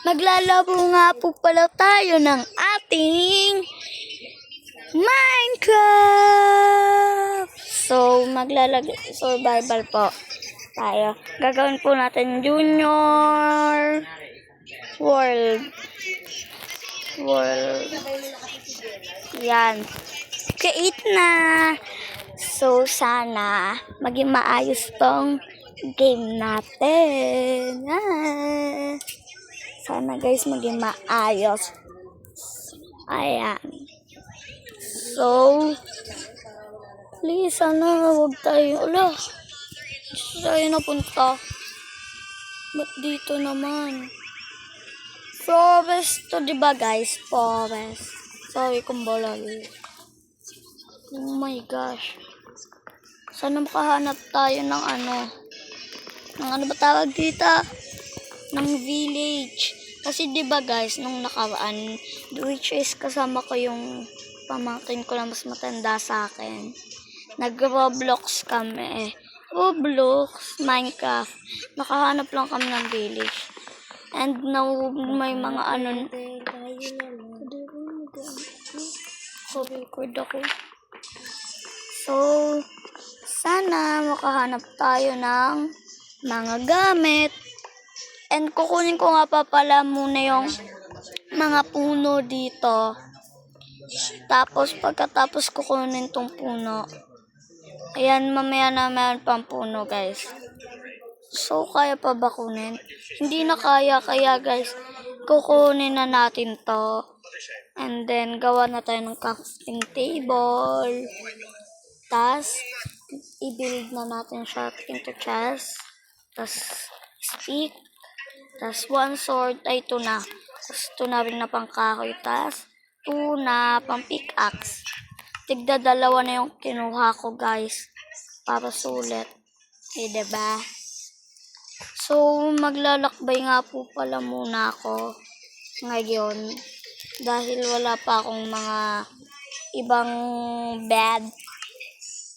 Maglalaro nga po pala tayo ng ating Minecraft. So, survival po tayo. Gagawin po natin Junior World. Yan. Create na. So, sana maging maayos tong game natin. Sana guys maging maayos. Ayan. So, please, sana huwag tayo. Ala, saan tayo napunta? Ba't dito naman? Forest to, diba guys? Forest. Sorry kung balali. Oh my gosh. Sana makahanap tayo ng ano ba tawag dito? Ng village. Kasi diba guys, nung nakaraan, which is kasama ko yung pamangkin ko na mas matanda sa akin. Nag-Roblox kami. Roblox, Minecraft. Nakahanap lang kami ng village. And now, may mga record ako. So, sana makahanap tayo ng mga gamit. And kukunin ko nga pa pala muna yung mga puno dito. Tapos, pagkatapos kukunin tong puno. Ayan, mamaya na mayroon pang puno, guys. So, kaya pa ba kunin? Hindi na kaya guys, kukunin na natin to. And then, gawa na tayo ng crafting table. Tapos, i-build na natin siya into chest. Tapos, stick. Tapos, one sword. Ay, ito na. Tapos, ito na rin na pang kahoy. Tapos, ito na pang pickaxe. Tigda dalawa na yung kinuha ko, guys. Para sulit. Diba? So, maglalakbay nga po pala muna ako ngayon. Dahil wala pa akong mga ibang bed.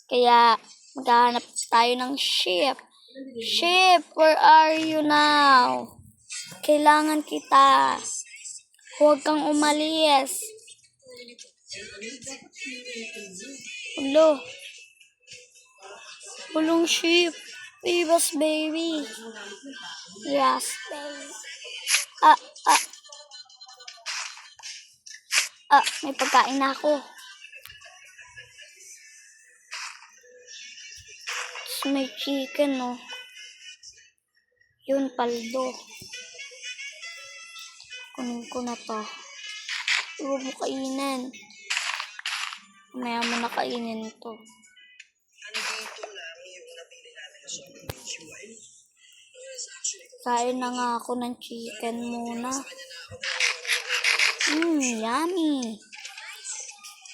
Kaya, maghahanap tayo ng ship. Ship, where are you now? Kailangan kita. Huwag kang umalis. Hello. Hulong ship. Yes, baby. Yes, baby. May pagkain na ako. Tapos may chicken, no. Yun, paldo. Kunin ko na to. Huwag mo kainin. Maya mo na kainin to. Kain na nga ako ng chicken muna. Yummy.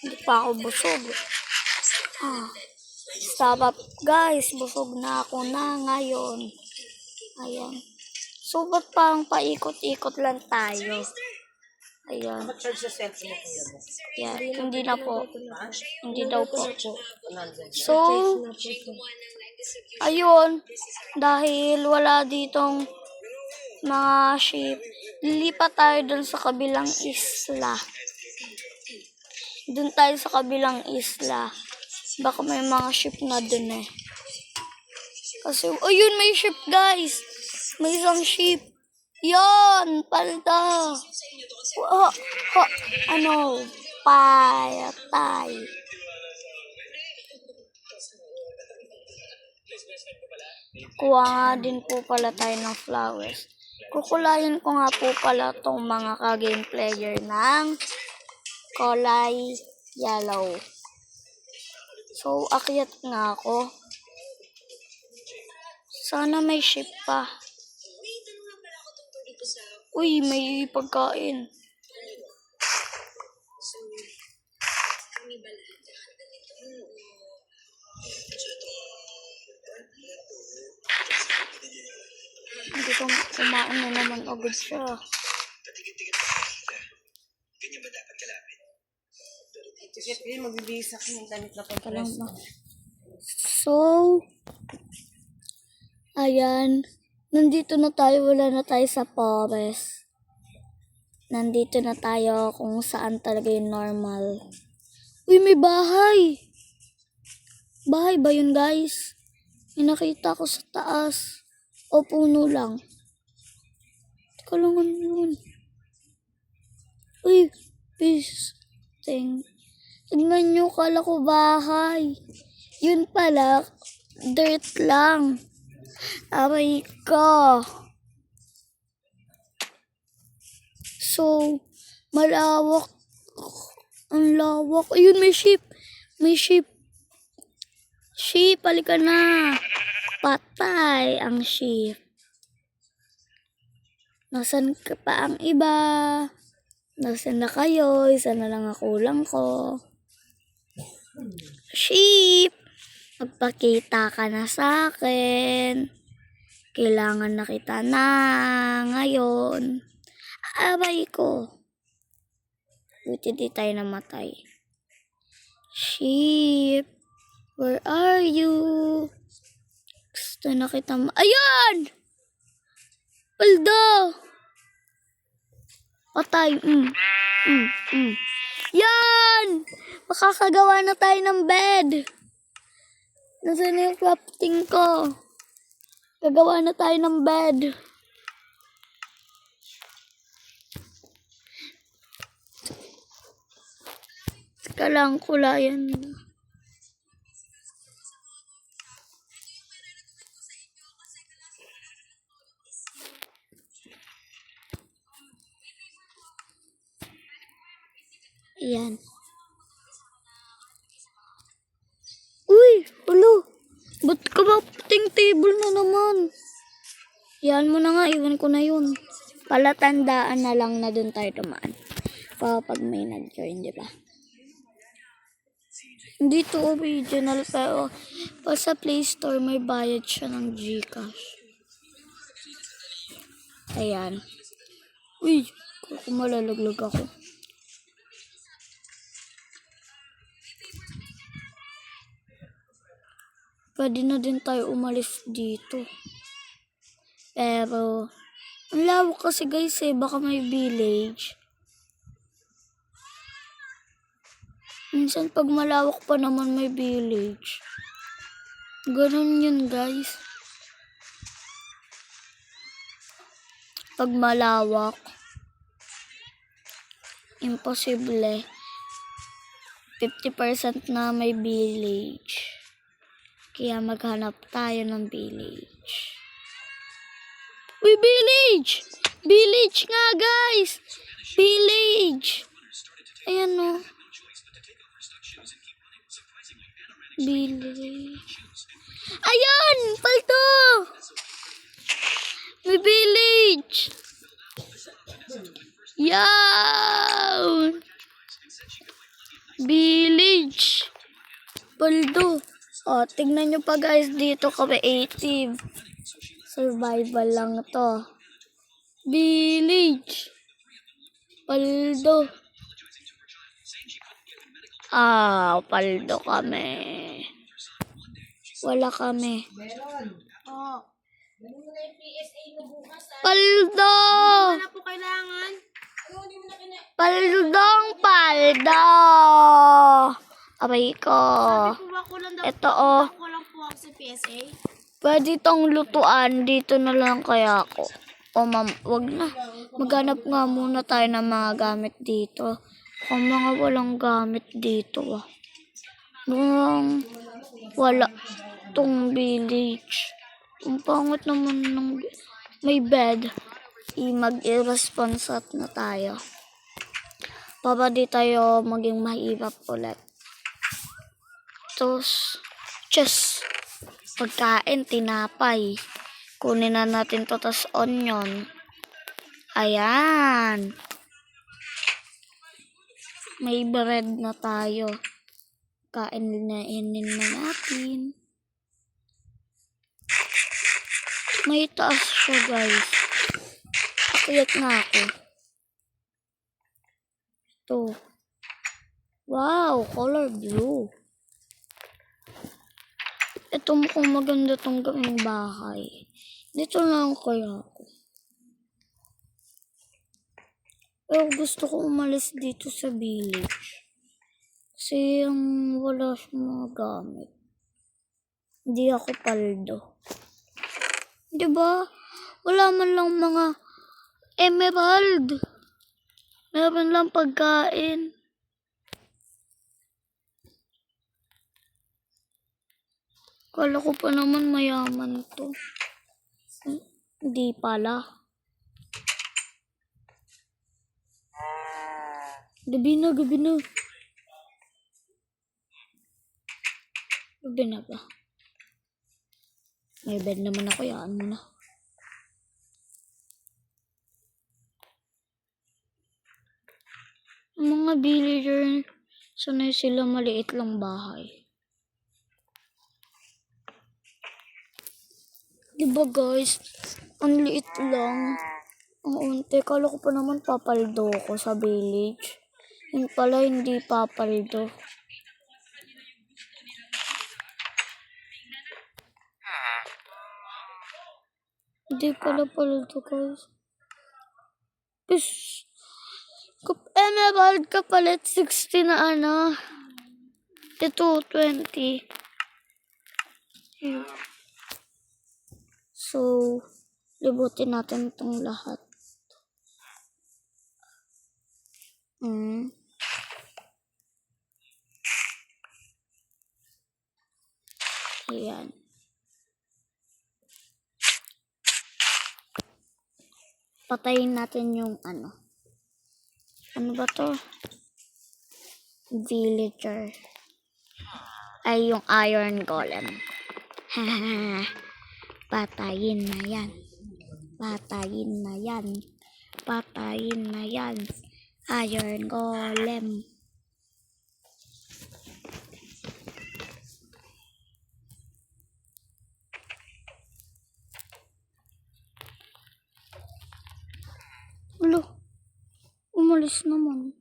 Hindi pa ako busog. Stop up guys. Busog na ako na ngayon. Ayan. So, ba't parang paikot-ikot lang tayo? Ayan. Yeah, hindi na po. Hindi daw po. So, ayun. Dahil wala ditong mga sheep, lilipat tayo dun sa kabilang isla. Dun tayo sa kabilang isla. Baka may mga sheep na dun eh. Kasi, ayun, may sheep guys. May isang sheep. Yan, palda. Patay. Kuha nga din po pala tayo ng flowers. Kukulayan ko nga po pala tong mga ka-game player ng kulay yellow. So, akyat nga ako. Sana may ship pa. Uy, may pagkain. Hindi ko kumain na naman agad siya. Ganyan ba dapat kalapit? Siyempre, magbibihis ako ng damit na pang-press. So, ayan. Nandito na tayo. Wala na tayo sa forest. nandito na tayo kung saan talaga yung normal. Uy, may bahay! Bahay ba yun, guys? May nakita ko sa taas. O puno lang. Teka lang, ano yun? Uy, peace. Tignan nyo, kala ko bahay. Yun pala, dirt lang. Aray ka. So, malawak. Ang lawak. Ayun, may sheep. May sheep. Sheep, halika na. Patay ang sheep. Nasaan ka pa ang iba? Nasaan na kayo? Isa na lang ang kulang ko. Sheep! Magpakita ka na sa akin. Kailangan na kita na ngayon. Abay ko. Buti di tayo namatay. Sheep, where are you? Gusto na kita Ayan! Paldo! Patay. Yan! Makakagawa na tayo ng bed. Nasaan na yung crafting ko? Gagawa na tayo ng bed. Teka lang, kulayan na. Ayan. Uy, ulo. Ba't ka ba puting table na naman? Yan mo na nga, iwan ko na yun. Palatandaan na lang na dun tayo dumaan. Pag may nag-join, di ba? Hindi to original, pero pa sa Play Store may bayad siya ng Gcash. Ayan. Uy, kung malalaglag ako. Pwede na din tayo umalis dito. Pero, ang lawak kasi guys baka may village. Minsan pag malawak pa naman may village. Ganun yun guys. Pag malawak, imposible. 50% na may village. Kaya maghanap tayo ng village. Uy, village! Village nga, guys! Village! Ayan, no. Village. Ayan! Palto! May village! Yan! Village! Paldo! O, tignan nyo pa guys, dito creative. Survival lang to. Village. Paldo. Paldo kami. Wala kami. Oh. Ganun mo na yung PSA mo bukas. Paldo. Wala po kailangan. Paldong paldo. Aray ko. Ito Kulang po ako sa PSA. Pwede tong lutuan. Dito na lang kaya ako. O ma'am, wag na. Maghanap nga muna tayo ng mga gamit dito. Kung mga walang gamit dito wala tong village. Ang pangit naman ng may bed. Mag-irresponse na tayo. Para di tayo maging mahirap ulit. Tapos, pagkain, tinapay. Kunin na natin to, tas onion. Ayan. May bread na tayo. Kainin na natin. May taas siya, guys. Akyat nga ako. Ito. Wow, color blue. Ito mukhang maganda tong gawing bahay. Dito lang kaya ako. Pero gusto ko umalis dito sa village. Kasi wala siyang mga gamit. Hindi ako paldo. Diba? Wala man lang mga emerald. Meron lang pagkain. Kala ko pa naman mayaman to. Hindi pala. Gabi na. Gabi na ba? May bed naman ako, yaan mo na. Mga villager, sanay sila maliit lang bahay. Diba guys, ang liit lang. Ang unti, kala ko pa naman papaldo ko sa village. Yung pala hindi papaldo. Hindi pala paldo guys. Emerald kapalit 60 na Ito 20. So, libutin natin itong lahat. Ayan. Patayin natin yung ano ba to? Villager. Ay, yung iron golem. Patayin na yan. Patayin na yan. Patayin na yan. Iron golem. Ulo. Umalis naman.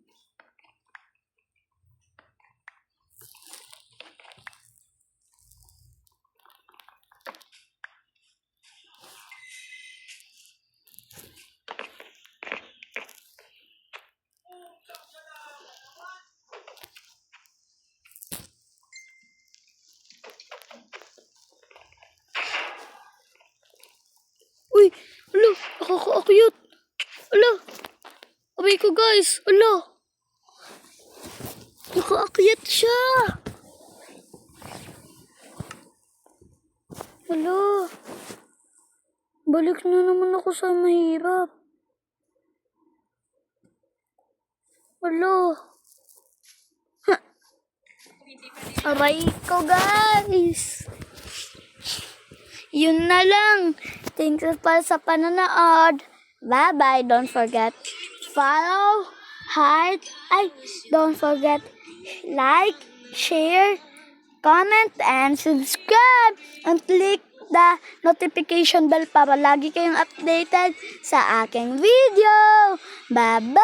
Uy! Ulo! Nakakaakyat! Ulo! Abay ko guys! Ulo! Nakaakyat siya! Ulo! Balik na naman ako sa mahirap. Ulo! Aray ko guys! Yun na lang. Thanks pa sa panonood. Bye-bye. Don't forget follow, don't forget like, share, comment, and subscribe. And click the notification bell para lagi kayong updated sa aking video. Bye-bye!